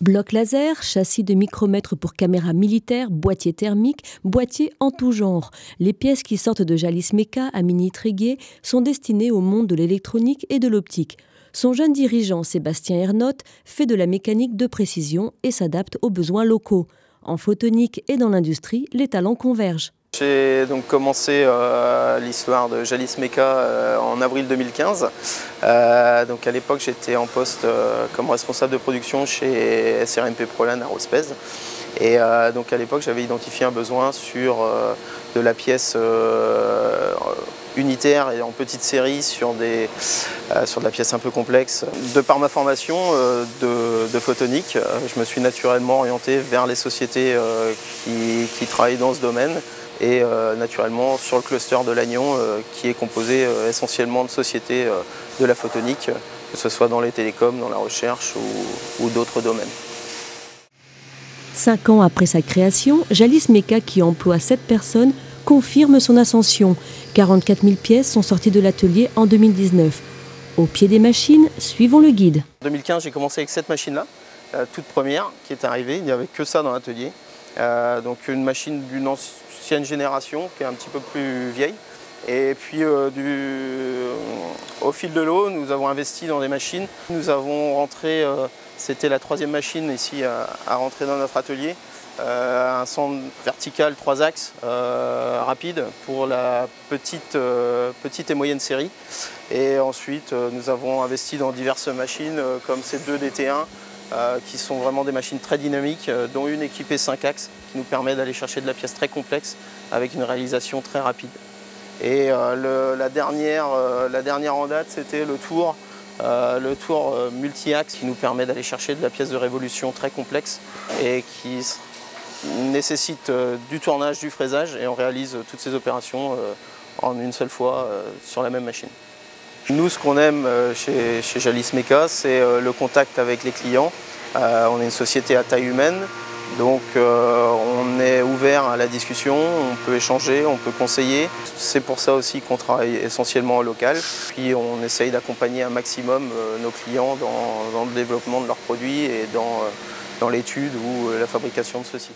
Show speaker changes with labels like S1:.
S1: Bloc laser, châssis de micromètre pour caméra militaire, boîtier thermique, boîtier en tout genre. Les pièces qui sortent de Jallis Meca à Mini-Tréguier sont destinées au monde de l'électronique et de l'optique. Son jeune dirigeant, Sébastien Ernotte, fait de la mécanique de précision et s'adapte aux besoins locaux. En photonique et dans l'industrie, les talents convergent.
S2: J'ai donc commencé l'histoire de Jallis Meca en avril 2015. Donc à l'époque, j'étais en poste comme responsable de production chez SRMP Prolan Aerospace. Et donc à l'époque, j'avais identifié un besoin sur de la pièce unitaire et en petite série sur de la pièce un peu complexe. De par ma formation de photonique, je me suis naturellement orienté vers les sociétés qui travaillent dans ce domaine. Et naturellement sur le cluster de Lannion qui est composé essentiellement de sociétés de la photonique, que ce soit dans les télécoms, dans la recherche ou d'autres domaines.
S1: 5 ans après sa création, Jallis Meca, qui emploie 7 personnes, confirme son ascension. 44 000 pièces sont sorties de l'atelier en 2019. Au pied des machines, suivons le guide.
S2: En 2015, j'ai commencé avec cette machine-là, toute première qui est arrivée, il n'y avait que ça dans l'atelier. Donc une machine d'une ancienne génération qui est un petit peu plus vieille. Et puis au fil de l'eau, nous avons investi dans des machines. Nous avons rentré, c'était la 3e machine ici à rentrer dans notre atelier, un centre vertical 3 axes rapide pour la petite et moyenne série. Et ensuite, nous avons investi dans diverses machines comme ces 2 DT1, qui sont vraiment des machines très dynamiques, dont une équipée 5 axes qui nous permet d'aller chercher de la pièce très complexe avec une réalisation très rapide. Et la dernière en date, c'était le tour multi-axe qui nous permet d'aller chercher de la pièce de révolution très complexe et qui nécessite du tournage, du fraisage, et on réalise toutes ces opérations en une seule fois sur la même machine. Nous, ce qu'on aime chez Jallis Meca, c'est le contact avec les clients. On est une société à taille humaine, donc on est ouvert à la discussion, on peut échanger, on peut conseiller. C'est pour ça aussi qu'on travaille essentiellement en local. Puis on essaye d'accompagner un maximum nos clients dans le développement de leurs produits et dans l'étude ou la fabrication de ceux-ci.